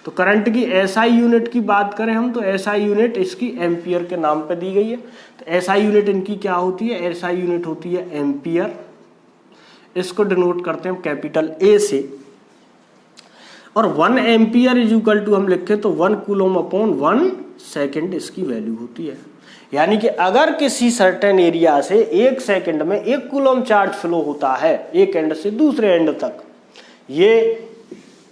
तो करंट की एसआई यूनिट की बात करें हम तो एसआई यूनिट इसकी एम्पियर के नाम पे दी गई है। तो एसआई यूनिट इनकी क्या होती है? एसआई यूनिट होती है एम्पियर। इसको डिनोट करते हैं कैपिटल ए से। और 1 एम्पियर इज इक्वल टू हम लिखे तो 1 कूलम अपॉन 1 सेकेंड इसकी वैल्यू होती है। यानी कि अगर किसी सर्टेन एरिया से 1 सेकेंड में 1 कूलम चार्ज फ्लो होता है एक एंड से दूसरे एंड तक, ये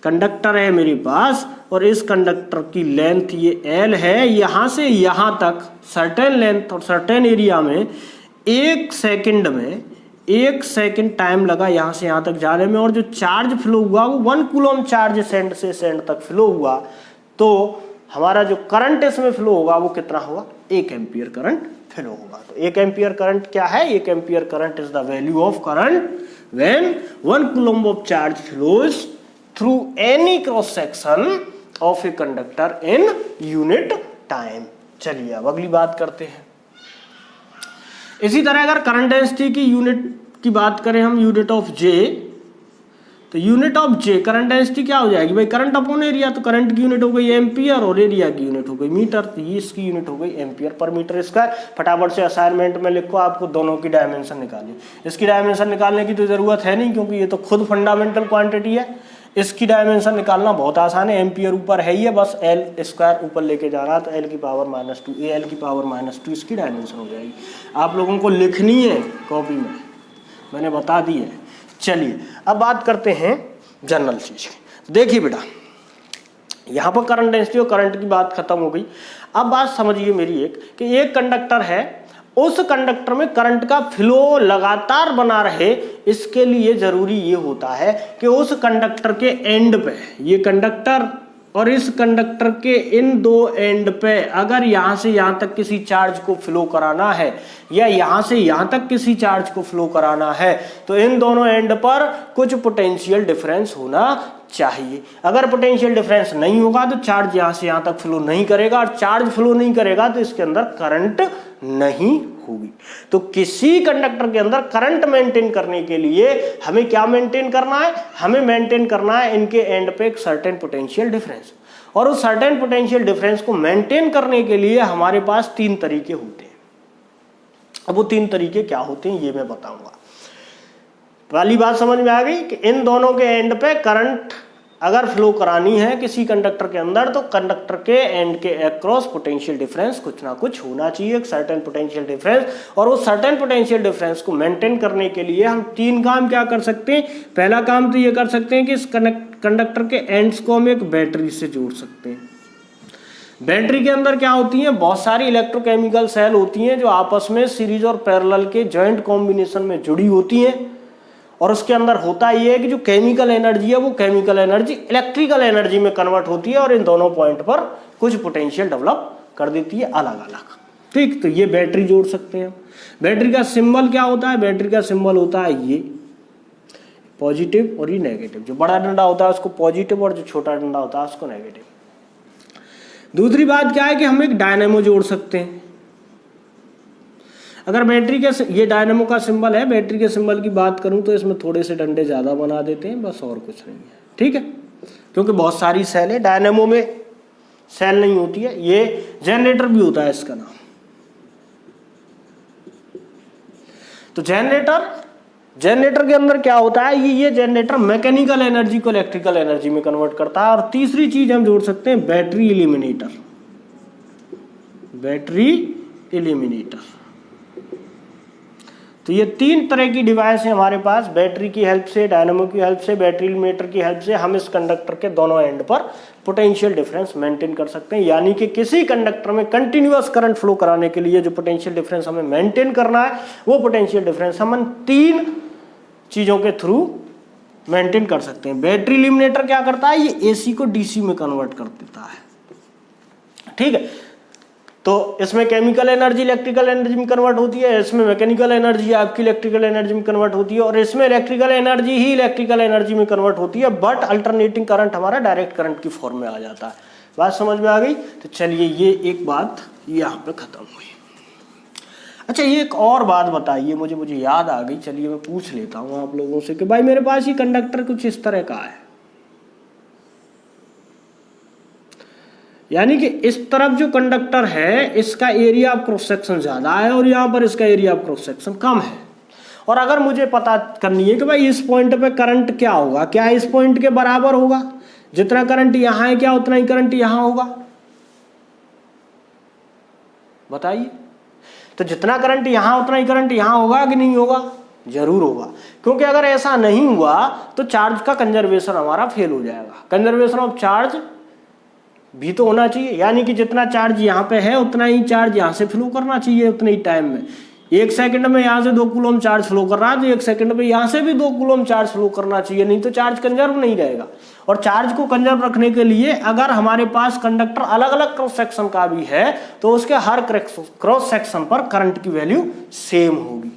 कंडक्टर है मेरे पास और इस कंडक्टर की लेंथ ये L है, यहाँ से यहाँ तक सर्टेन लेंथ और सर्टेन एरिया में 1 सेकंड में 1 सेकंड टाइम लगा यहाँ से यहाँ तक जाने में, और जो चार्ज फ्लो हुआ वो 1 कूलम चार्ज सेंड से सेंड तक फ्लो हुआ। तो हमारा जो करंट इसमें फ्लो होगा वो कितना होगा? 1 एम्पियर करंट फ्लो होगा। तो 1 एम्पियर करंट क्या है? 1 ampere current is the value of current when 1 coulomb of charge flows through any cross section of a conductor in unit time। चलिए अब अगली बात करते हैं। इसी तरह अगर करंट डेंसिटी की यूनिट की बात करें हम, यूनिट ऑफ J, तो unit of J current density क्या हो जाएगी भाई? Current upon area. तो करंट की यूनिट हो गई एम्पियर और एरिया की यूनिट हो गई मीटर। तो ये इसकी यूनिट हो गई एम्पियर पर मीटर स्क्वायर। फटाफट से असाइनमेंट में लिखो, आपको दोनों की डायमेंशन निकालनी। इसकी डायमेंशन निकालने की तो जरूरत है नहीं क्योंकि ये तो खुद फंडामेंटल क्वांटिटी है। इसकी डायमेंशन निकालना बहुत आसान है। एम्पियर ऊपर है ही है, बस एल स्क्वायर ऊपर लेके जाना, तो एल की पावर -2 ए एल की पावर -2 इसकी डायमेंशन हो जाएगी। आप लोगों को लिखनी है कॉपी में, मैंने बता दी है। चलिए अब बात करते हैं जनरल चीज की। देखिए बेटा, यहाँ पर करंट डेंसिटी और करंट की बात खत्म हो गई। अब बात समझिए मेरी एक कि एक कंडक्टर है, उस कंडक्टर में करंट का फ्लो लगातार बना रहे, इसके लिए जरूरी ये होता है कि उस कंडक्टर के एंड पे, ये कंडक्टर और इस कंडक्टर के इन दो एंड पे अगर यहाँ से यहाँ तक किसी चार्ज को फ्लो कराना है या यहाँ से यहाँ तक किसी चार्ज को फ्लो कराना है, तो इन दोनों एंड पर कुछ पोटेंशियल डिफरेंस होना चाहिए। अगर पोटेंशियल डिफरेंस नहीं होगा तो चार्ज यहाँ से यहाँ तक फ्लो नहीं करेगा, और चार्ज फ्लो नहीं करेगा तो इसके अंदर करंट नहीं होगी। तो किसी कंडक्टर के अंदर करंट मेंटेन करने के लिए हमें क्या मेंटेन करना है? हमें मेंटेन करना है इनके एंड पे एक सर्टेन पोटेंशियल डिफरेंस, और उस सर्टेन पोटेंशियल डिफरेंस को मेंटेन करने के लिए हमारे पास 3 तरीके होते हैं। अब वो 3 तरीके क्या होते हैं ये मैं बताऊंगा। पहली बात समझ में आ गई कि इन दोनों के एंड पे करंट अगर फ्लो करानी है किसी कंडक्टर के अंदर, तो कंडक्टर के एंड के अक्रॉस पोटेंशियल डिफरेंस कुछ ना कुछ होना चाहिए, एक सर्टेन पोटेंशियल डिफरेंस। और उस सर्टेन पोटेंशियल डिफरेंस को मेंटेन करने के लिए हम 3 काम क्या कर सकते हैं। पहला काम तो ये कर सकते हैं कि इस कंडक्टर के एंड्स को हम एक बैटरी से जोड़ सकते हैं। बैटरी के अंदर क्या होती है? बहुत सारी इलेक्ट्रोकेमिकल सेल होती हैं जो आपस में सीरीज और पैरेलल के जॉइंट कॉम्बिनेशन में जुड़ी होती हैं, और उसके अंदर होता ये है कि जो केमिकल एनर्जी है वो केमिकल एनर्जी इलेक्ट्रिकल एनर्जी में कन्वर्ट होती है, और इन दोनों पॉइंट पर कुछ पोटेंशियल डेवलप कर देती है अलग अलग। ठीक, तो ये बैटरी जोड़ सकते हैं। बैटरी का सिंबल क्या होता है? बैटरी का सिंबल होता है ये पॉजिटिव और ये नेगेटिव। जो बड़ा डंडा होता है उसको पॉजिटिव और जो छोटा डंडा होता है उसको नेगेटिव। दूसरी बात क्या है कि हम एक डायनेमो जोड़ सकते हैं। अगर बैटरी के, ये डायनेमो का सिंबल है, बैटरी के सिंबल की बात करूं तो इसमें थोड़े से डंडे ज़्यादा बना देते हैं, बस और कुछ नहीं है। ठीक है, क्योंकि बहुत सारी सेल है, डायनेमो में सेल नहीं होती है। ये जनरेटर भी होता है इसका नाम। तो जनरेटर जनरेटर के अंदर क्या होता है, ये जनरेटर मैकेनिकल एनर्जी को इलेक्ट्रिकल एनर्जी में कन्वर्ट करता है। और तीसरी चीज हम जोड़ सकते हैं बैटरी एलिमिनेटर, बैटरी एलिमिनेटर। तो ये तीन तरह की डिवाइस है हमारे पास, बैटरी की हेल्प से, डायनेमो की हेल्प से, बैटरी एलिमिनेटर की हेल्प से हम इस कंडक्टर के दोनों एंड पर पोटेंशियल डिफरेंस मेंटेन कर सकते हैं। यानी कि किसी कंडक्टर में कंटिन्यूअस करंट फ्लो कराने के लिए जो पोटेंशियल डिफरेंस हमें मेंटेन करना है, वो पोटेंशियल डिफरेंस हम तीन चीजों के थ्रू मेंटेन कर सकते हैं। बैटरी एलिमिनेटर क्या करता है, ये एसी को डीसी में कन्वर्ट कर देता है, ठीक है। तो इसमें केमिकल एनर्जी इलेक्ट्रिकल एनर्जी में कन्वर्ट होती है, इसमें मैकेनिकल एनर्जी आपकी इलेक्ट्रिकल एनर्जी में कन्वर्ट होती है, और इसमें इलेक्ट्रिकल एनर्जी ही इलेक्ट्रिकल एनर्जी में कन्वर्ट होती है, बट अल्टरनेटिंग करंट हमारा डायरेक्ट करंट की फॉर्म में आ जाता है। बात समझ में आ गई? तो चलिए ये एक बात यहाँ पे खत्म हुई। अच्छा, ये एक और बात बताइए, मुझे याद आ गई, चलिए मैं पूछ लेता हूँ आप लोगों से कि भाई मेरे पास ये कंडक्टर कुछ इस तरह का है, यानी कि इस तरफ जो कंडक्टर है इसका एरिया ऑफ क्रॉस सेक्शन ज्यादा है और यहाँ पर इसका एरिया ऑफ क्रॉस सेक्शन कम है। और अगर मुझे पता करनी है कि भाई इस पॉइंट पे करंट क्या होगा, क्या इस पॉइंट के बराबर होगा, जितना करंट यहाँ है क्या उतना ही करंट यहाँ होगा, बताइए। तो जितना करंट यहाँ उतना ही करंट यहाँ होगा कि नहीं होगा? जरूर होगा, क्योंकि अगर ऐसा नहीं हुआ तो चार्ज का कंजर्वेशन हमारा फेल हो जाएगा। कंजर्वेशन ऑफ चार्ज भी तो होना चाहिए, यानी कि जितना चार्ज यहाँ पे है उतना ही चार्ज यहाँ से फ्लो करना चाहिए उतने ही टाइम में। 1 सेकंड में यहाँ से 2 कूलम चार्ज फ्लो कर रहा है तो 1 सेकंड में यहाँ से भी 2 कूलम चार्ज फ्लो करना चाहिए, नहीं तो चार्ज कंजर्व नहीं रहेगा। और चार्ज को कंजर्व रखने के लिए अगर हमारे पास कंडक्टर अलग अलग क्रॉस सेक्शन का भी है तो उसके हर क्रॉस सेक्शन पर करंट की वैल्यू सेम होगी।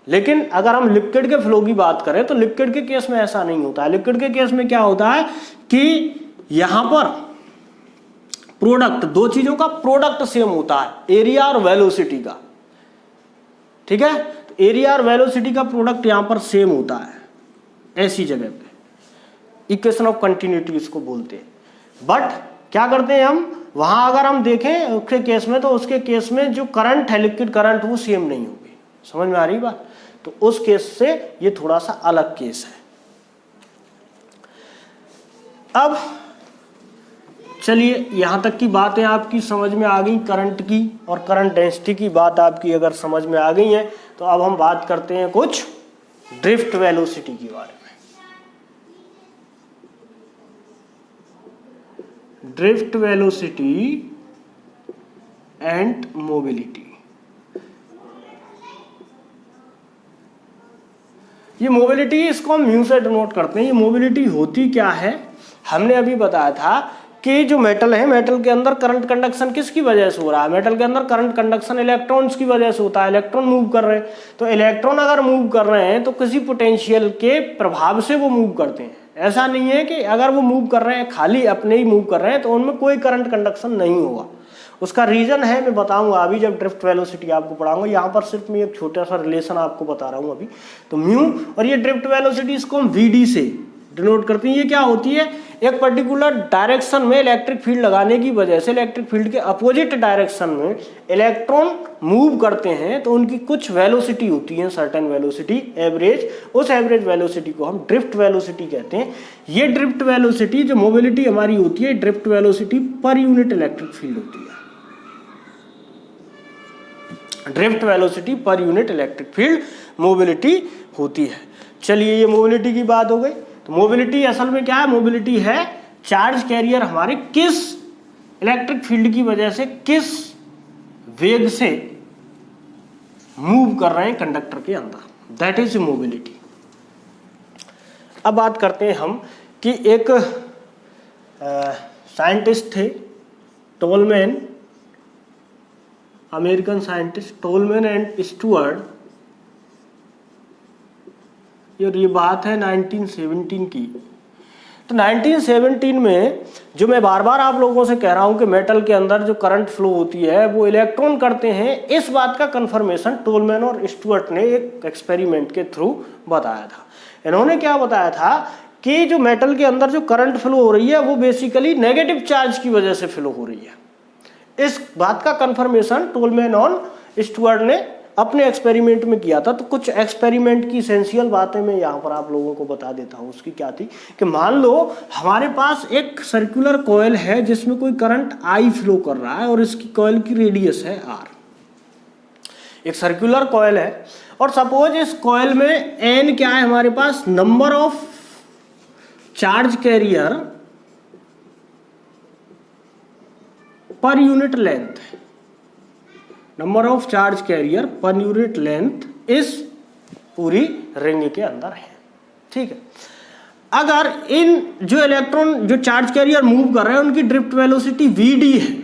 लेकिन अगर हम लिक्विड के फ्लो की बात करें तो लिक्विड के केस में ऐसा नहीं होता है। लिक्विड के केस में क्या होता है कि यहां पर प्रोडक्ट, दो चीजों का प्रोडक्ट सेम होता है, एरिया और वेलोसिटी का, ठीक है। तो एरिया और वेलोसिटी का प्रोडक्ट यहां पर सेम होता है ऐसी जगह पे, इक्वेशन ऑफ कंटिन्यूटी इसको बोलते हैं। बट क्या करते हैं हम वहां, अगर हम देखें उसके केस में, तो उसके केस में जो करंट है लिक्विड करंट वो सेम नहीं होगी। समझ में आ रही बात? तो उस केस से ये थोड़ा सा अलग केस है। अब चलिए यहां तक की बातें आपकी समझ में आ गई, करंट की और करंट डेंसिटी की बात आपकी अगर समझ में आ गई है तो अब हम बात करते हैं कुछ ड्रिफ्ट वेलोसिटी के बारे में। Drift velocity and mobility. ये मोबिलिटी, इसको हम म्यू से डिनोट करते हैं। ये मोबिलिटी होती क्या है, हमने अभी बताया था कि जो मेटल है, मेटल के अंदर करंट कंडक्शन किसकी वजह से हो रहा है? मेटल के अंदर करंट कंडक्शन इलेक्ट्रॉन्स की वजह से होता है। इलेक्ट्रॉन मूव कर रहे हैं, तो इलेक्ट्रॉन अगर मूव कर रहे हैं तो किसी पोटेंशियल के प्रभाव से वो मूव करते हैं। ऐसा नहीं है कि अगर वो मूव कर रहे हैं खाली अपने ही मूव कर रहे हैं तो उनमें कोई करंट कंडक्शन नहीं होगा। उसका रीजन है, मैं बताऊंगा अभी जब ड्रिफ्ट वेलोसिटी आपको पढ़ाऊंगा। यहाँ पर सिर्फ मैं एक छोटा सा रिलेशन आपको बता रहा हूँ अभी। तो म्यू और ये ड्रिफ्ट वेलोसिटी, इसको हम वीडी से डिनोट करते हैं। ये क्या होती है, एक पर्टिकुलर डायरेक्शन में इलेक्ट्रिक फील्ड लगाने की वजह से इलेक्ट्रिक फील्ड के अपोजिट डायरेक्शन में इलेक्ट्रॉन मूव करते हैं तो उनकी कुछ वेलोसिटी होती है, सर्टेन वेलोसिटी, एवरेज। उस एवरेज वेलोसिटी को हम ड्रिफ्ट वेलोसिटी कहते हैं। ये ड्रिफ्ट वेलोसिटी, जो मोबिलिटी हमारी होती है, drift velocity per unit electric field होती है। Drift velocity per unit electric field mobility होती है। चलिए ये मोबिलिटी की बात हो गई। तो मोबिलिटी असल में क्या है? मोबिलिटी है चार्ज कैरियर हमारे किस इलेक्ट्रिक फील्ड की वजह से किस वेग से मूव कर रहे हैं कंडक्टर के अंदर, दैट इज मोबिलिटी। अब बात करते हैं हम कि एक साइंटिस्ट थे Tolman, American scientist Tolman and Stuart. ये बात है 1917 की। तो 1917 में, जो मैं बार बार आप लोगों से कह रहा हूं कि मेटल के अंदर जो करंट फ्लो होती है वो इलेक्ट्रॉन करते हैं, इस बात का कंफर्मेशन टोलमैन और स्टुअर्ट ने एक एक्सपेरिमेंट के थ्रू बताया था। इन्होंने क्या बताया था कि जो मेटल के अंदर जो करंट फ्लो हो रही है वो बेसिकली नेगेटिव चार्ज की वजह से फ्लो हो रही है। इस बात का कंफर्मेशन टोलमैन और स्टुअर्ट ने अपने एक्सपेरिमेंट में किया था। तो कुछ एक्सपेरिमेंट की एसेंशियल बातें मैं यहाँ पर आप लोगों को बता देता हूँ। उसकी क्या थी कि मान लो हमारे पास एक सर्कुलर कॉइल है जिसमें कोई करंट I फ्लो कर रहा है और इसकी कॉइल की रेडियस है R। एक सर्कुलर कॉइल है और सपोज इस कॉइल में N क्या है हमारे पास, number of charge carrier per unit length, number of charge carrier per unit length इस पूरी रिंग के अंदर है। ठीक है, अगर इन जो इलेक्ट्रॉन जो चार्ज कैरियर मूव कर रहे हैं उनकी ड्रिफ्ट वेलोसिटी vd है।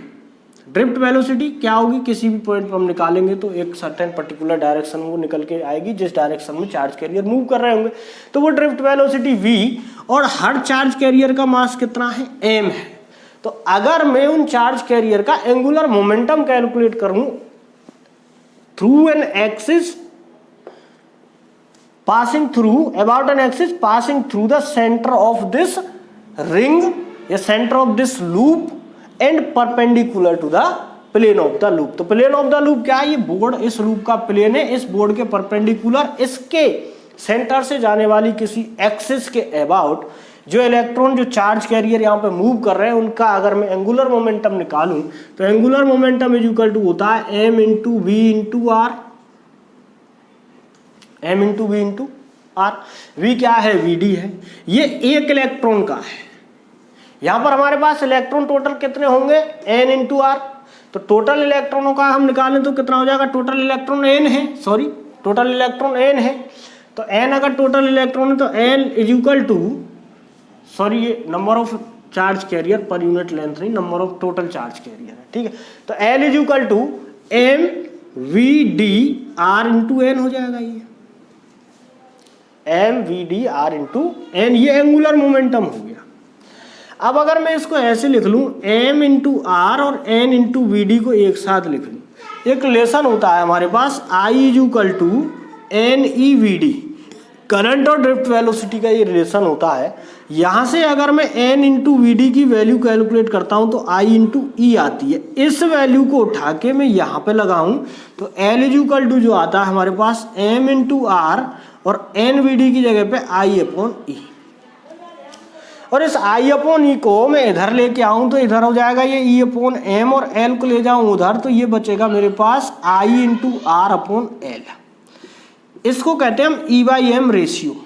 ड्रिफ्ट वेलोसिटी क्या होगी, किसी भी पॉइंट पर हम निकालेंगे तो एक सर्टेन पर्टिकुलर डायरेक्शन में वो निकल के आएगी जिस डायरेक्शन में चार्ज कैरियर मूव कर रहे होंगे, तो वो ड्रिफ्ट वेलोसिटी v, और हर चार्ज कैरियर का मास कितना है, m है। तो अगर मैं उन चार्ज कैरियर का एंगुलर मोमेंटम कैलकुलेट करूं through an axis passing through about an axis passing through the center of this ring, या center of this loop and perpendicular to the plane of the loop। तो plane of the loop क्या है, ये board इस loop का plane है, इस board के परपेंडिकुलर इसके सेंटर से जाने वाली किसी एक्सिस के अबाउट जो इलेक्ट्रॉन जो चार्ज कैरियर यहाँ पे मूव कर रहे हैं उनका अगर मैं एंगुलर मोमेंटम निकालूं तो angular momentum is equal to होता है m into v into R. m into v into R, v क्या है, vd है। ये एक इलेक्ट्रॉन का है, यहां पर हमारे पास इलेक्ट्रॉन टोटल कितने होंगे, n इंटू आर। तो टोटल इलेक्ट्रॉनों का हम निकालें तो कितना हो जाएगा, टोटल इलेक्ट्रॉन n है, सॉरी टोटल इलेक्ट्रॉन n है। तो n अगर टोटल इलेक्ट्रॉन है तो n is equal to, sorry ये number of charge carrier per unit length नहीं, number of total charge carrier है। ठीक है, तो n is equal to m V D R into N हो जाएगा। ये M V D R into N, ये एंगुलर मोमेंटम हो गया। अब अगर मैं इसको ऐसे लिख लूं m इंटू आर और n इंटू वी डी को एक साथ लिख लूं, एक रिलेशन होता है हमारे पास I is equal to N E V D, current और ड्रिफ्ट वेलोसिटी का ये रिलेशन होता है। यहां से अगर मैं n इंटू वी डी की वैल्यू कैलकुलेट करता हूं तो I इंटू ई आती है। इस वैल्यू को उठा के मैं यहाँ पे लगाऊं तो L इज इक्वल टू जो आता है हमारे पास m इंटू आर और एन वी डी की जगह पे I अपॉन ई, और इस I अपॉन ई को मैं इधर लेके आऊं तो इधर हो जाएगा ये E अपॉन एम, और L को ले जाऊं उधर तो ये बचेगा मेरे पास I into R upon L. इसको कहते हैं हम E बाई एम रेशियो।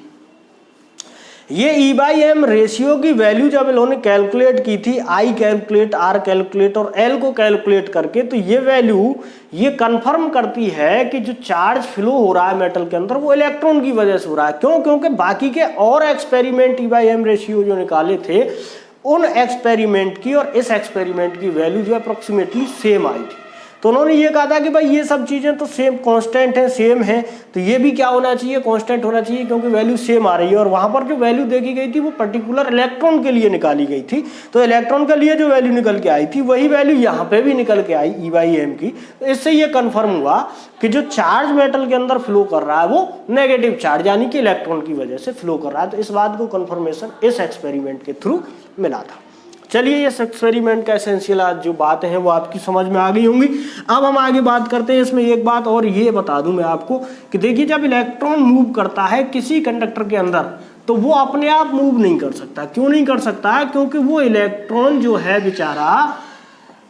ये E बाई एम रेशियो की वैल्यू जब इन्होंने कैलकुलेट की थी, I कैलकुलेट, R कैलकुलेट और L को कैलकुलेट करके, तो ये वैल्यू ये कंफर्म करती है कि जो चार्ज फ्लो हो रहा है मेटल के अंदर वो इलेक्ट्रॉन की वजह से हो रहा है। क्यों? क्योंकि बाकी के और experiment E by M ratio जो निकाले थे उन एक्सपेरिमेंट की और इस एक्सपेरिमेंट की वैल्यू जो अप्रोक्सीमेटली सेम आई थी। तो उन्होंने ये कहा था कि भाई ये सब चीज़ें तो सेम कांस्टेंट है, सेम है, तो ये भी क्या होना चाहिए, कांस्टेंट होना चाहिए, क्योंकि वैल्यू सेम आ रही है। और वहाँ पर जो वैल्यू देखी गई थी वो पर्टिकुलर इलेक्ट्रॉन के लिए निकाली गई थी, तो इलेक्ट्रॉन के लिए जो वैल्यू निकल के आई थी वही वैल्यू यहाँ पे भी निकल के आई E बाई एम की। तो इससे ये कन्फर्म हुआ कि जो चार्ज मेटल के अंदर फ्लो कर रहा है वो नेगेटिव चार्ज यानी कि इलेक्ट्रॉन की वजह से फ्लो कर रहा है। तो इस बात को कन्फर्मेशन इस एक्सपेरिमेंट के थ्रू मिला था। चलिए, इस एक्सपेरिमेंट का एसेंशियल आज जो बातें हैं वो आपकी समझ में आ गई होंगी। अब हम आगे बात करते हैं। इसमें एक बात और ये बता दूं मैं आपको कि देखिए, जब इलेक्ट्रॉन मूव करता है किसी कंडक्टर के अंदर तो वो अपने आप मूव नहीं कर सकता। क्यों नहीं कर सकता है? क्योंकि वो इलेक्ट्रॉन जो है बेचारा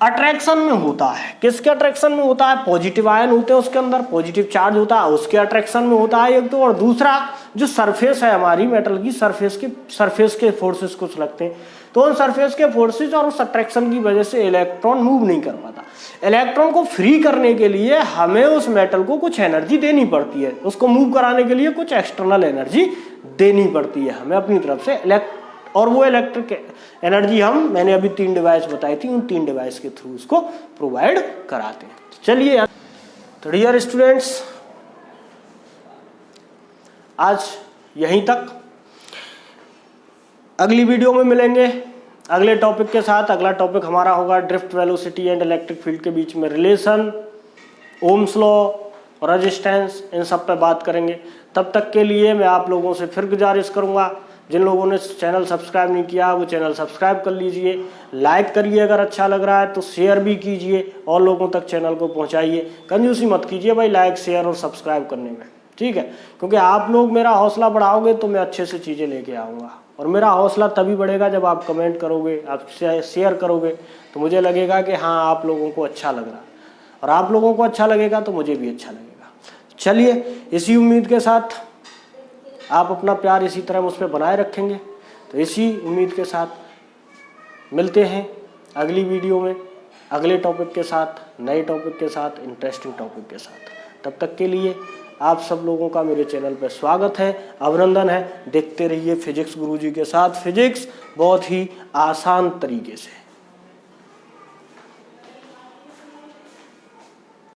अट्रैक्शन में होता है। किसके अट्रैक्शन में होता है? पॉजिटिव आयन होते हैं उसके अंदर, पॉजिटिव चार्ज होता है, उसके अट्रैक्शन में होता है एक तो, और दूसरा जो सरफेस है हमारी मेटल की, सरफेस के फोर्सेस कुछ लगते हैं, तो उन सरफेस के फोर्सेस और उस अट्रैक्शन की वजह से इलेक्ट्रॉन मूव नहीं कर पाता। इलेक्ट्रॉन को फ्री करने के लिए हमें उस मेटल को कुछ एनर्जी देनी पड़ती है, उसको मूव कराने के लिए कुछ एक्सटर्नल एनर्जी देनी पड़ती है हमें अपनी तरफ से, और वो इलेक्ट्रिक एनर्जी मैंने अभी 3 डिवाइस बताई थी, उन 3 डिवाइस के थ्रू उसको प्रोवाइड कराते हैं। चलिए, तो डियर स्टूडेंट्स, आज यहीं तक। अगली वीडियो में मिलेंगे अगले टॉपिक के साथ। अगला टॉपिक हमारा होगा drift velocity and electric field के बीच में रिलेशन, ओम्स लॉ, रेजिस्टेंस, इन सब पे बात करेंगे। तब तक के लिए मैं आप लोगों से फिर गुजारिश करूंगा, जिन लोगों ने चैनल सब्सक्राइब नहीं किया वो चैनल सब्सक्राइब कर लीजिए, लाइक करिए, अगर अच्छा लग रहा है तो शेयर भी कीजिए और लोगों तक चैनल को पहुंचाइए। कंजूसी मत कीजिए भाई लाइक शेयर और सब्सक्राइब करने में, ठीक है, क्योंकि आप लोग मेरा हौसला बढ़ाओगे तो मैं अच्छे से चीज़ें लेके आऊँगा। और मेरा हौसला तभी बढ़ेगा जब आप कमेंट करोगे, आप शेयर करोगे, तो मुझे लगेगा कि हाँ आप लोगों को अच्छा लग रहा है, और आप लोगों को अच्छा लगेगा तो मुझे भी अच्छा लगेगा। चलिए, इसी उम्मीद के साथ आप अपना प्यार इसी तरह मुझ पर बनाए रखेंगे, तो इसी उम्मीद के साथ मिलते हैं अगली वीडियो में, अगले टॉपिक के साथ, नए टॉपिक के साथ, इंटरेस्टिंग टॉपिक के साथ। तब तक के लिए आप सब लोगों का मेरे चैनल पर स्वागत है, अभिनंदन है। देखते रहिए फिजिक्स गुरुजी के साथ, फिजिक्स बहुत ही आसान तरीके से।